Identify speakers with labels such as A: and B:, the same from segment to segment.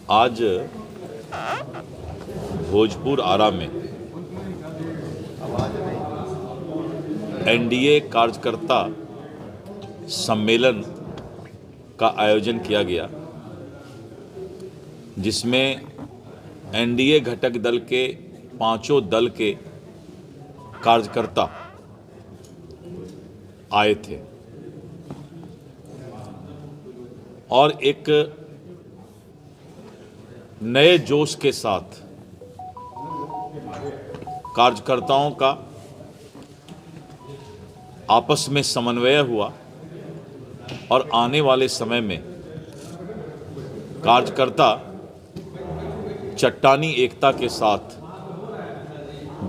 A: आज भोजपुर आरा में एनडीए कार्यकर्ता सम्मेलन का आयोजन किया गया, जिसमें एनडीए घटक दल के पांचों दल के कार्यकर्ता आए थे और एक नए जोश के साथ कार्यकर्ताओं का आपस में समन्वय हुआ और आने वाले समय में कार्यकर्ता चट्टानी एकता के साथ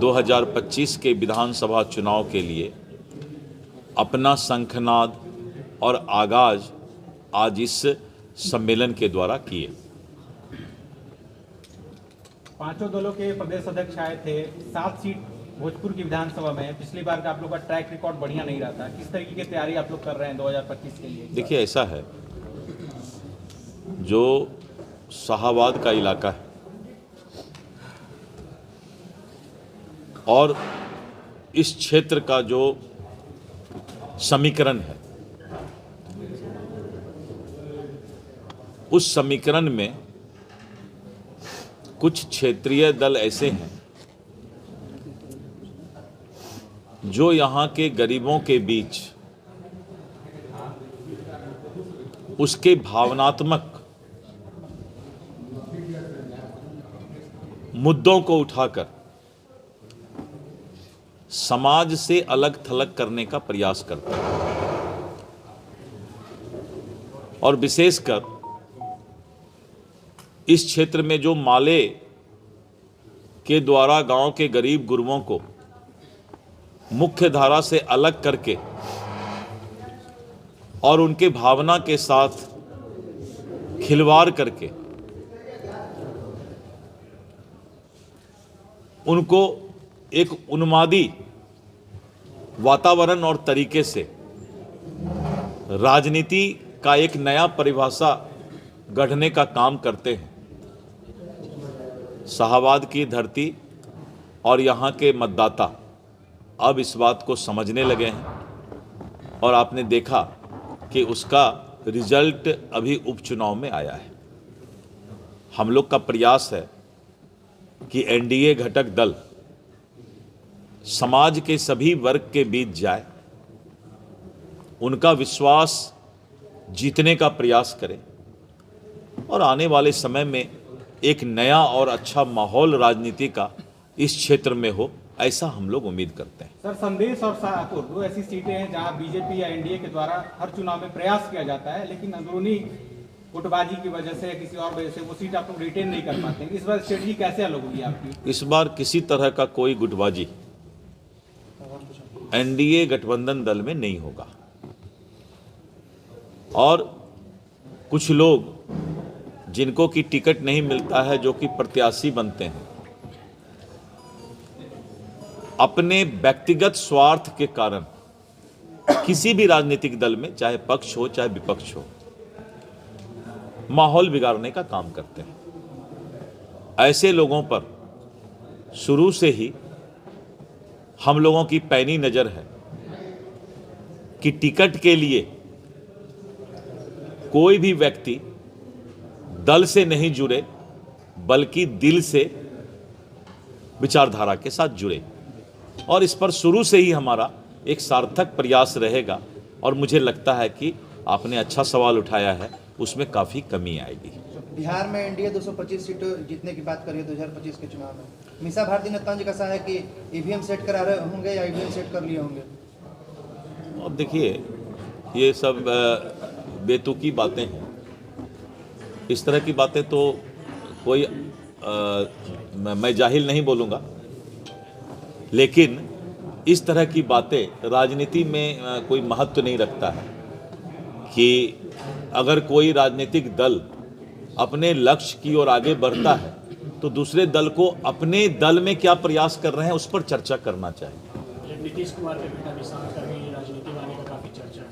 A: 2025 के विधानसभा चुनाव के लिए अपना शंखनाद और आगाज आज इस सम्मेलन के द्वारा किए।
B: पांचों दलों के प्रदेश अध्यक्ष आए थे। 7 सीट भोजपुर की विधानसभा में। पिछली बार का आप लोग का ट्रैक रिकॉर्ड बढ़िया नहीं रहा था। किस तरीके की तैयारी आप लोग कर रहे हैं 2025 के लिए?
A: देखिए, ऐसा है, जो शाहाबाद का इलाका है और इस क्षेत्र का जो समीकरण है, उस समीकरण में कुछ क्षेत्रीय दल ऐसे हैं जो यहाँ के गरीबों के बीच उसके भावनात्मक मुद्दों को उठाकर समाज से अलग थलग करने का प्रयास करते हैं और विशेषकर इस क्षेत्र में जो माले के द्वारा गांव के गरीब गुरबों को मुख्य धारा से अलग करके और उनके भावना के साथ खिलवाड़ करके उनको एक उन्मादी वातावरण और तरीके से राजनीति का एक नया परिभाषा गढ़ने का काम करते हैं। शाहाबाद की धरती और यहाँ के मतदाता अब इस बात को समझने लगे हैं और आपने देखा कि उसका रिजल्ट अभी उपचुनाव में आया है। हम लोग का प्रयास है कि एनडीए घटक दल समाज के सभी वर्ग के बीच जाए, उनका विश्वास जीतने का प्रयास करें और आने वाले समय में एक नया और अच्छा माहौल राजनीति का इस क्षेत्र में हो, ऐसा हम लोग उम्मीद करते हैं।
B: सर, संदेश और शाहपुर दो ऐसी सीटें हैं जहां बीजेपी या एनडीए के द्वारा हर चुनाव में प्रयास किया जाता है, लेकिन अंदरूनी गुटबाजी की वजह से या किसी और वजह से वो सीट आप लोग रिटेन नहीं कर पाते हैं। इस बार स्ट्रेटजी कैसे अलग होगी आपकी?
A: इस बार किसी तरह का कोई गुटबाजी एनडीए गठबंधन दल में नहीं होगा और कुछ लोग जिनको की टिकट नहीं मिलता है, जो कि प्रत्याशी बनते हैं, अपने व्यक्तिगत स्वार्थ के कारण किसी भी राजनीतिक दल में, चाहे पक्ष हो चाहे विपक्ष हो, माहौल बिगाड़ने का काम करते हैं। ऐसे लोगों पर शुरू से ही हम लोगों की पैनी नजर है कि टिकट के लिए कोई भी व्यक्ति दल से नहीं जुड़े, बल्कि दिल से विचारधारा के साथ जुड़े और इस पर शुरू से ही हमारा एक सार्थक प्रयास रहेगा और मुझे लगता है कि आपने अच्छा सवाल उठाया है, उसमें काफ़ी कमी आएगी।
C: बिहार में एनडीए 225 सीट जीतने की बात करिए 2025 के चुनाव में। मीसा भारती ने तंज कसा है कि ईवीएम सेट करा रहे होंगे या ईवीएम सेट कर लिए होंगे।
A: अब देखिए, ये सब बेतुकी बातें हैं। इस तरह की बातें तो कोई मैं जाहिल नहीं बोलूँगा, लेकिन इस तरह की बातें राजनीति में कोई महत्व नहीं रखता है कि अगर कोई राजनीतिक दल अपने लक्ष्य की ओर आगे बढ़ता है तो दूसरे दल को अपने दल में क्या प्रयास कर रहे हैं उस पर चर्चा करना चाहिए।
D: नीतीश कुमार के बेटा निशान का भी राजनीति में आने का काफी चर्चा है।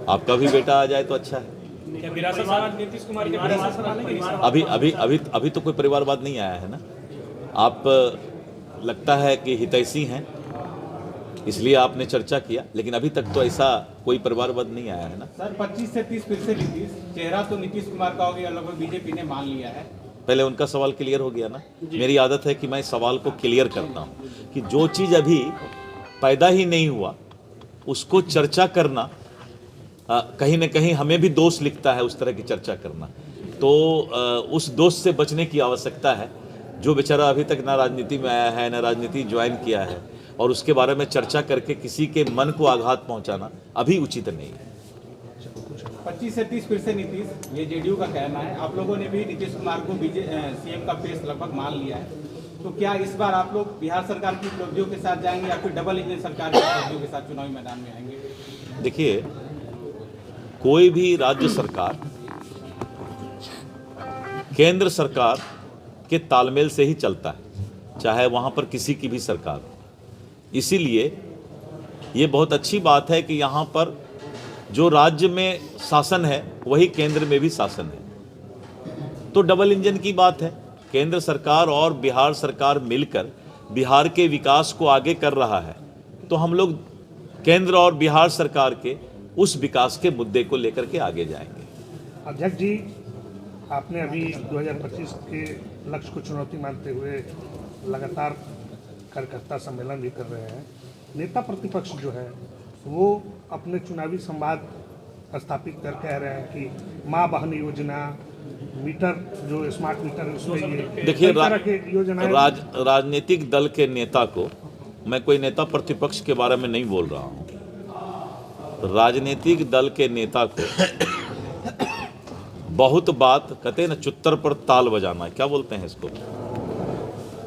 A: आपका भी बेटा आ जाए तो अच्छा है।
D: क्या विरासत वाला नीतीश कुमार के विरासत वाला
A: अभी तो कोई परिवारवाद नहीं आया है ना। आप लगता है कि हितैषी हैं इसलिए आपने चर्चा किया, लेकिन अभी तक तो ऐसा कोई परिवारवाद नहीं आया है ना।
B: सर 25 से 30 फिर से नीतीश, चेहरा तो नीतीश कुमार का हो गया, लगभग बीजेपी ने मान लिया है।
A: पहले उनका सवाल क्लियर हो गया ना। मेरी आदत है कि मैं सवाल को क्लियर करता हूँ कि जो चीज़ अभी पैदा ही नहीं हुआ उसको चर्चा करना कहीं न कहीं हमें भी दोष लिखता है, उस तरह की चर्चा करना। तो उस दोष से बचने की आवश्यकता है। जो बेचारा अभी तक ना राजनीति में आया है, ना राजनीति ज्वाइन किया है, और उसके बारे में चर्चा करके किसी के मन को आघात पहुंचाना अभी उचित नहीं है।
B: 25 से 30 फिर से नीतीश, ये जेडीयू का कहना है। आप लोगों ने भी नीतीश कुमार को सीएम का फेस लगभग मान लिया है। तो क्या इस बार आप लोग बिहार सरकार की उपलब्धियों के साथ जाएंगे या फिर डबल इंजन सरकार की उपलब्धियों के साथ चुनावी मैदान में आएंगे?
A: देखिए, कोई भी राज्य सरकार केंद्र सरकार के तालमेल से ही चलता है, चाहे वहां पर किसी की भी सरकार हो। इसीलिए ये बहुत अच्छी बात है कि यहाँ पर जो राज्य में शासन है वही केंद्र में भी शासन है। तो डबल इंजन की बात है। केंद्र सरकार और बिहार सरकार मिलकर बिहार के विकास को आगे कर रहा है, तो हम लोग केंद्र और बिहार सरकार के उस विकास के मुद्दे को लेकर के आगे जाएंगे।
E: अध्यक्ष जी, आपने अभी 2025 के लक्ष्य को चुनौती मानते हुए लगातार कार्यकर्ता सम्मेलन भी कर रहे हैं। नेता प्रतिपक्ष जो है वो अपने चुनावी संवाद स्थापित कर कह रहे हैं कि माँ बहन योजना, मीटर जो स्मार्ट मीटर, उसमें ये
A: देखिए,
E: कई तरह के योजनाएं।
A: राजनीतिक दल के नेता को, मैं कोई नेता प्रतिपक्ष के बारे में नहीं बोल रहा हूँ, राजनीतिक दल के नेता को बहुत बात कहते हैं ना, चुत्तर पर ताल बजाना, क्या बोलते हैं इसको,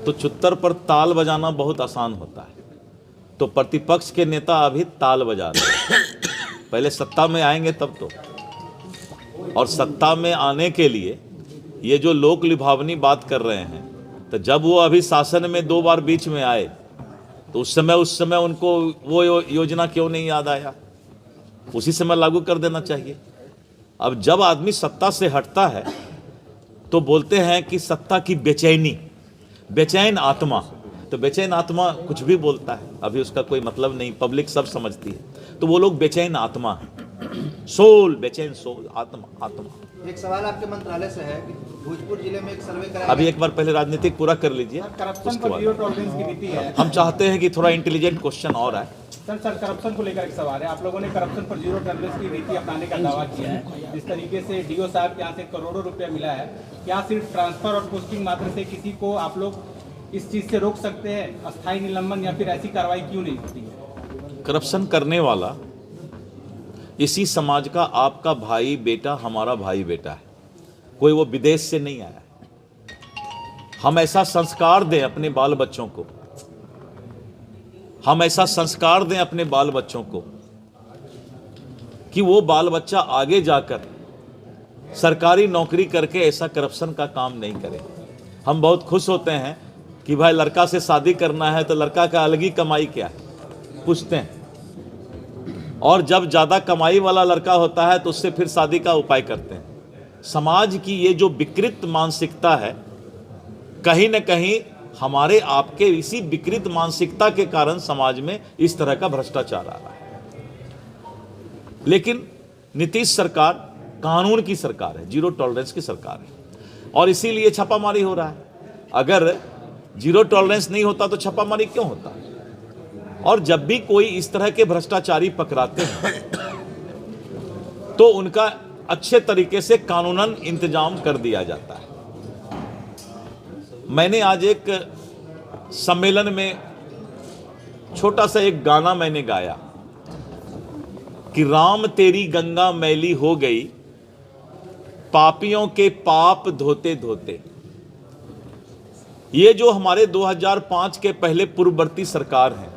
A: तो चुत्तर पर ताल बजाना बहुत आसान होता है। तो प्रतिपक्ष के नेता अभी ताल बजा रहे हैं, पहले सत्ता में आएंगे तब तो। और सत्ता में आने के लिए ये जो लोक लुभावनी बात कर रहे हैं, तो जब वो अभी शासन में 2 बार बीच में आए तो उस समय उनको वो योजना क्यों नहीं याद आया? उसी समय लागू कर देना चाहिए। अब जब आदमी सत्ता से हटता है तो बोलते हैं कि सत्ता की बेचैनी, बेचैन आत्मा। तो बेचैन आत्मा कुछ भी बोलता है, अभी उसका कोई मतलब नहीं, पब्लिक सब समझती है। तो वो लोग बेचैन आत्मा है, सोल, बेचैन सोल, आत्मा, आत्मा।
C: एक सवाल आपके मंत्रालय से है कि भोजपुर जिले में एक सर्वे कराया,
A: अभी एक बार पहले राजनीतिक पूरा कर लीजिए,
B: करप्शन
A: उसके
B: पर
A: बाद
B: जीरो टॉलरेंस की नीति है।
A: हम चाहते हैं कि थोड़ा इंटेलिजेंट क्वेश्चन और आए।
B: सर करप्शन को लेकर एक सवाल है। आप लोगों ने करप्शन पर जीरो टॉलरेंस की नीति अपनाने का दावा किया है। जिस तरीके से डीओ साहब के यहाँ से करोड़ों रुपया मिला है, क्या सिर्फ ट्रांसफर और पोस्टिंग मात्र से किसी को आप लोग इस चीज से रोक सकते हैं? अस्थायी निलंबन या फिर ऐसी कार्रवाई क्यों नहीं होती है?
A: करप्शन करने वाला इसी समाज का आपका भाई बेटा, हमारा भाई बेटा है, कोई वो विदेश से नहीं आया है। हम ऐसा संस्कार दें अपने बाल बच्चों को, हम ऐसा संस्कार दें अपने बाल बच्चों को कि वो बाल बच्चा आगे जाकर सरकारी नौकरी करके ऐसा करप्शन का काम नहीं करे। हम बहुत खुश होते हैं कि भाई लड़का से शादी करना है तो लड़का का अलग ही कमाई क्या है पूछते हैं, और जब ज़्यादा कमाई वाला लड़का होता है तो उससे फिर शादी का उपाय करते हैं। समाज की ये जो विकृत मानसिकता है, कहीं न कहीं हमारे आपके इसी विकृत मानसिकता के कारण समाज में इस तरह का भ्रष्टाचार आ रहा है। लेकिन नीतीश सरकार कानून की सरकार है, जीरो टॉलरेंस की सरकार है, और इसीलिए छापामारी हो रहा है। अगर जीरो टॉलरेंस नहीं होता तो छापामारी क्यों होता? और जब भी कोई इस तरह के भ्रष्टाचारी पकड़ाते हैं तो उनका अच्छे तरीके से कानूनन इंतजाम कर दिया जाता है। मैंने आज एक सम्मेलन में छोटा सा एक गाना मैंने गाया कि राम तेरी गंगा मैली हो गई, पापियों के पाप धोते धोते। ये जो हमारे 2005 के पहले पूर्ववर्ती सरकार है,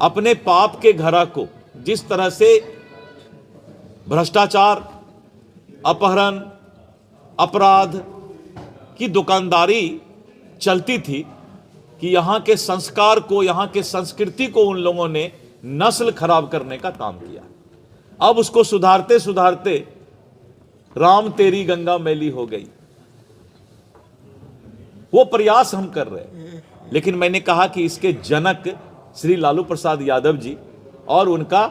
A: अपने पाप के घड़ा को जिस तरह से भ्रष्टाचार, अपहरण, अपराध की दुकानदारी चलती थी कि यहाँ के संस्कार को, यहाँ के संस्कृति को उन लोगों ने नस्ल खराब करने का काम किया। अब उसको सुधारते सुधारते राम तेरी गंगा मैली हो गई। वो प्रयास हम कर रहे हैं, लेकिन मैंने कहा कि इसके जनक श्री लालू प्रसाद यादव जी और उनका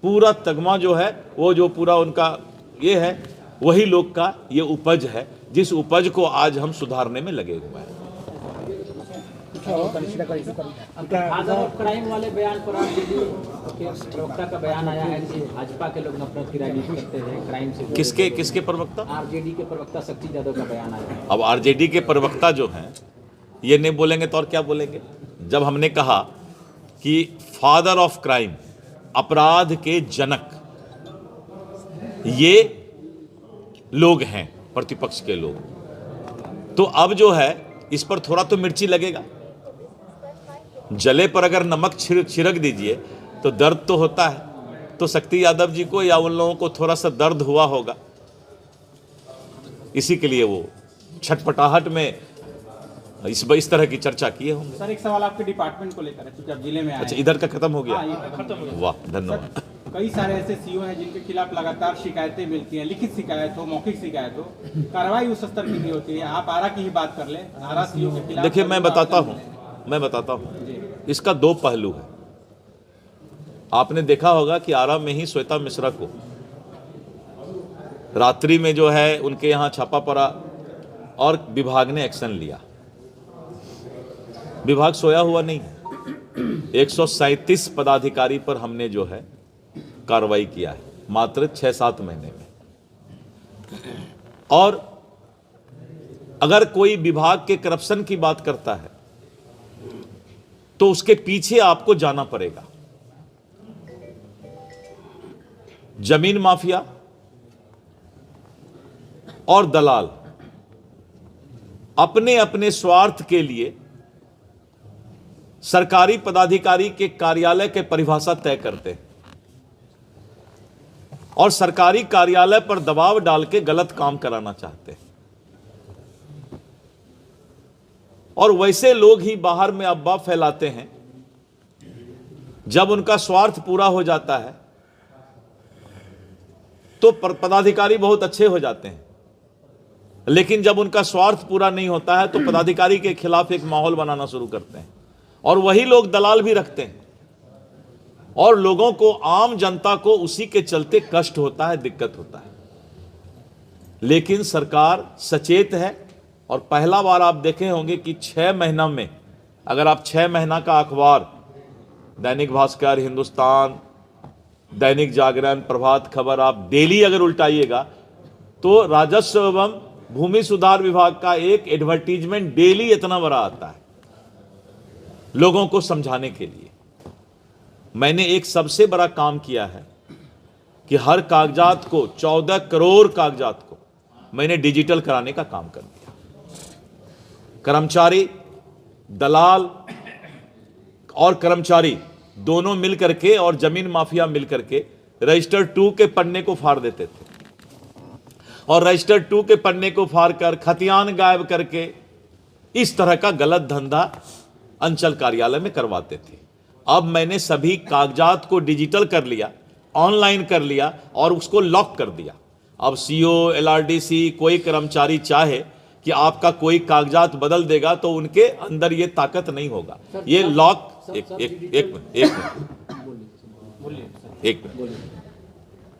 A: पूरा तगमा जो है, वो जो पूरा उनका ये है, वही लोग का ये उपज है, जिस उपज को आज हम सुधारने में लगे हुए हैं।
F: फादर ऑफ क्राइम वाले बयान पर आरजेडी के प्रवक्ता का बयान आया है कि भाजपा के लोग नफरत की राजनीति करते हैं क्राइम से।
A: किसके प्रवक्ता?
F: आरजेडी के प्रवक्ता शक्ति यादव का बयान आया है।
A: अब आरजेडी के प्रवक्ता जो हैं ये नहीं बोलेंगे तो और क्या बोलेंगे? जब हमने कहा कि फादर ऑफ क्राइम, अपराध के जनक ये लोग हैं, प्रतिपक्ष के लोग, तो अब जो है इस पर थोड़ा तो मिर्ची लगेगा। जले पर अगर नमक छिड़क दीजिए तो दर्द तो होता है। तो शक्ति यादव जी को या उन लोगों को थोड़ा सा दर्द हुआ होगा, इसी के लिए वो छटपटाहट में इस तरह की चर्चा किए होंगे।
B: सर, एक सवाल आपके डिपार्टमेंट को लेकर है, क्योंकि आप जिले में आए
A: अच्छा,
B: हैं।
A: इधर का खत्म हो गया?
B: हाँ, ये खत्म हो गया।
A: वाह, धन्यवाद।
B: कई सारे ऐसे सीओ हैं जिनके खिलाफ लगातार शिकायतें मिलती हैं, लिखित शिकायत हो, मौखिक शिकायत हो, कार्रवाई उस स्तर की नहीं होती है। आप आरा की ही बात कर लें, आरा सीओ के खिलाफ।
A: देखिए, मैं बताता हूँ, इसका दो पहलू है। आपने देखा होगा कि आरा में ही श्वेता मिश्रा को रात्रि में जो है उनके यहाँ छापा पड़ा और विभाग ने एक्शन लिया। विभाग सोया हुआ नहीं है। 137 पदाधिकारी पर हमने जो है कार्रवाई किया है मात्र 6-7 महीने में। और अगर कोई विभाग के करप्शन की बात करता है तो उसके पीछे आपको जाना पड़ेगा। जमीन माफिया और दलाल अपने अपने स्वार्थ के लिए सरकारी पदाधिकारी के कार्यालय के परिभाषा तय करते हैं और सरकारी कार्यालय पर दबाव डाल के गलत काम कराना चाहते हैं। और वैसे लोग ही बाहर में अफवाह फैलाते हैं। जब उनका स्वार्थ पूरा हो जाता है तो पदाधिकारी बहुत अच्छे हो जाते हैं, लेकिन जब उनका स्वार्थ पूरा नहीं होता है तो पदाधिकारी के खिलाफ एक माहौल बनाना शुरू करते हैं। और वही लोग दलाल भी रखते हैं और लोगों को, आम जनता को उसी के चलते कष्ट होता है, दिक्कत होता है। लेकिन सरकार सचेत है और पहला बार आप देखे होंगे कि 6 महीना में, अगर आप 6 महीना का अखबार दैनिक भास्कर, हिंदुस्तान, दैनिक जागरण, प्रभात खबर आप डेली अगर उल्टाइएगा तो राजस्व एवं भूमि सुधार विभाग का एक एडवर्टीजमेंट डेली इतना बड़ा आता है लोगों को समझाने के लिए। मैंने एक सबसे बड़ा काम किया है कि हर कागजात को, 14 करोड़ कागजात को मैंने डिजिटल कराने का काम कर दिया। कर्मचारी, दलाल और कर्मचारी दोनों मिल करके और जमीन माफिया मिल करके रजिस्टर 2 के पन्ने को फाड़ देते थे और रजिस्टर 2 के पन्ने को फाड़ कर खतियान गायब करके इस तरह का गलत धंधा अंचल कार्यालय में करवाते थे। अब मैंने सभी कागजात को डिजिटल कर लिया, ऑनलाइन कर लिया और उसको लॉक कर दिया। अब सीओ, एलआरडीसी, कोई कर्मचारी चाहे कि आपका कोई कागजात बदल देगा तो उनके अंदर ये ताकत नहीं होगा। ये लॉक, एक मिनट,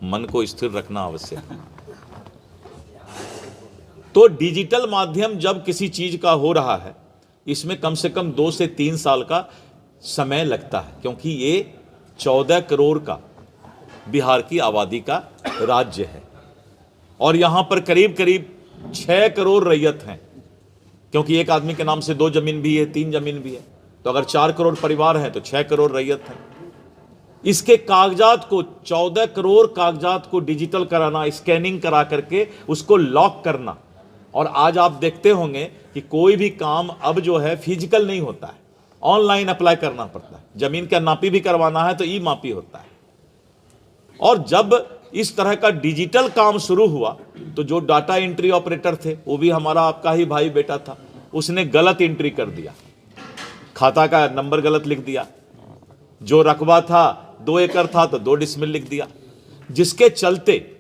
A: मन को स्थिर रखना आवश्यक है। तो डिजिटल माध्यम जब किसी चीज का हो रहा है, इसमें कम से कम 2 से 3 साल का समय लगता है, क्योंकि ये 14 करोड़ का बिहार की आबादी का राज्य है और यहां पर करीब करीब 6 करोड़ रैयत हैं, क्योंकि एक आदमी के नाम से 2 जमीन भी है, 3 जमीन भी है। तो अगर 4 करोड़ परिवार हैं तो 6 करोड़ रैयत हैं। इसके कागजात को, 14 करोड़ कागजात को डिजिटल कराना, स्कैनिंग करा करके उसको लॉक करना। और आज आप देखते होंगे कि कोई भी काम अब जो है फिजिकल नहीं होता है, ऑनलाइन अप्लाई करना पड़ता है। जमीन का नापी भी करवाना है तो ई मापी होता है। और जब इस तरह का डिजिटल काम शुरू हुआ तो जो डाटा एंट्री ऑपरेटर थे, वो भी हमारा आपका ही भाई बेटा था, उसने गलत एंट्री कर दिया, खाता का नंबर गलत लिख दिया। जो रकबा था 2 एकड़ था तो 2 डिसमिल लिख दिया, जिसके चलते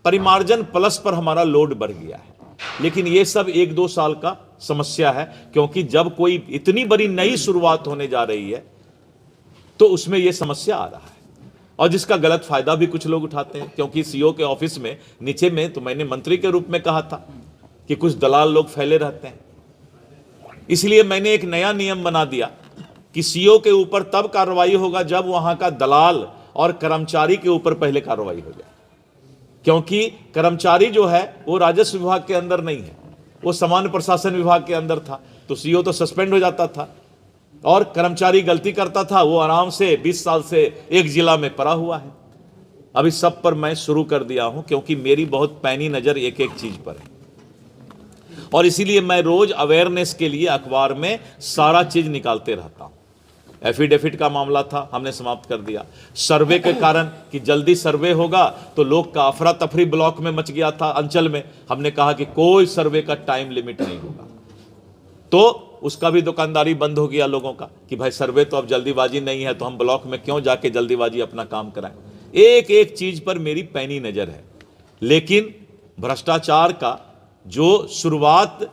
A: परिमार्जन प्लस पर हमारा लोड बढ़ गया है। लेकिन ये सब 1-2 साल का समस्या है, क्योंकि जब कोई इतनी बड़ी नई शुरुआत होने जा रही है तो उसमें यह समस्या आ रहा है, और जिसका गलत फायदा भी कुछ लोग उठाते हैं। क्योंकि सीओ के ऑफिस में नीचे में तो मैंने मंत्री के रूप में कहा था कि कुछ दलाल लोग फैले रहते हैं, इसलिए मैंने एक नया नियम बना दिया कि सीओ के ऊपर तब कार्रवाई होगा जब वहां का दलाल और कर्मचारी के ऊपर पहले कार्रवाई हो जाए। क्योंकि कर्मचारी जो है वो राजस्व विभाग के अंदर नहीं है, वो सामान्य प्रशासन विभाग के अंदर था, तो सीओ तो सस्पेंड हो जाता था, और कर्मचारी गलती करता था, वो आराम से 20 साल से एक जिला में पड़ा हुआ है। अभी सब पर मैं शुरू कर दिया हूं, क्योंकि मेरी बहुत पैनी नजर एक एक चीज पर है, और इसीलिए मैं रोज अवेयरनेस के लिए अखबार में सारा चीज निकालते रहता हूं। एफिडेविट का मामला था, हमने समाप्त कर दिया। सर्वे के कारण कि जल्दी सर्वे होगा तो लोग का अफरा तफरी ब्लॉक में मच गया था, अंचल में, हमने कहा कि कोई सर्वे का टाइम लिमिट नहीं होगा, तो उसका भी दुकानदारी बंद हो गया लोगों का कि भाई सर्वे तो अब जल्दीबाजी नहीं है, तो हम ब्लॉक में क्यों जाके जल्दीबाजी अपना काम कराएं। एक एक चीज पर मेरी पैनी नजर है। लेकिन भ्रष्टाचार का जो शुरुआत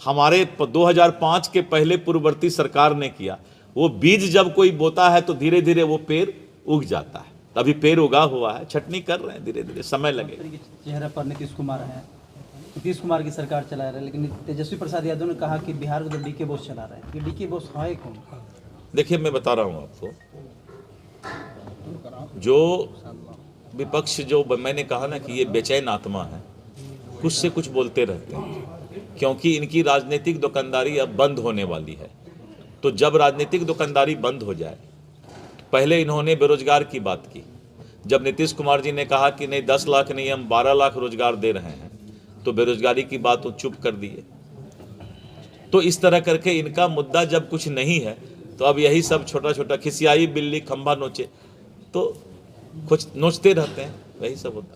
A: हमारे 2005 के पहले पूर्ववर्ती सरकार ने किया, वो बीज जब कोई बोता है तो धीरे धीरे वो पेड़ उग जाता है। अभी पेड़ उगा हुआ है, छटनी कर रहे हैं, धीरे धीरे समय लगेगा।
G: चेहरे पर नीतीश कुमार है, नीतीश कुमार की सरकार चला रहे हैं, लेकिन तेजस्वी प्रसाद यादव ने कहा कि बिहार को तो डीके बोस चला रहे हैं। ये डीके बोस है कौन?
A: देखिए, मैं बता रहा हूं आपको, जो विपक्ष, जो मैंने कहा ना कि ये बेचैन आत्मा है, कुछ से कुछ बोलते रहते हैं, क्योंकि इनकी राजनीतिक दुकानदारी अब बंद होने वाली है। तो जब राजनीतिक दुकानदारी बंद हो जाए, पहले इन्होंने बेरोजगार की बात की, जब नीतीश कुमार जी ने कहा कि नहीं 10 लाख नहीं हम 12 लाख रोजगार दे रहे हैं, तो बेरोजगारी की बात वो चुप कर दिए। तो इस तरह करके इनका मुद्दा जब कुछ नहीं है, तो अब यही सब छोटा छोटा खिसियाई बिल्ली खंभा नोचे, तो कुछ नोचते रहते हैं, वही सब होता है।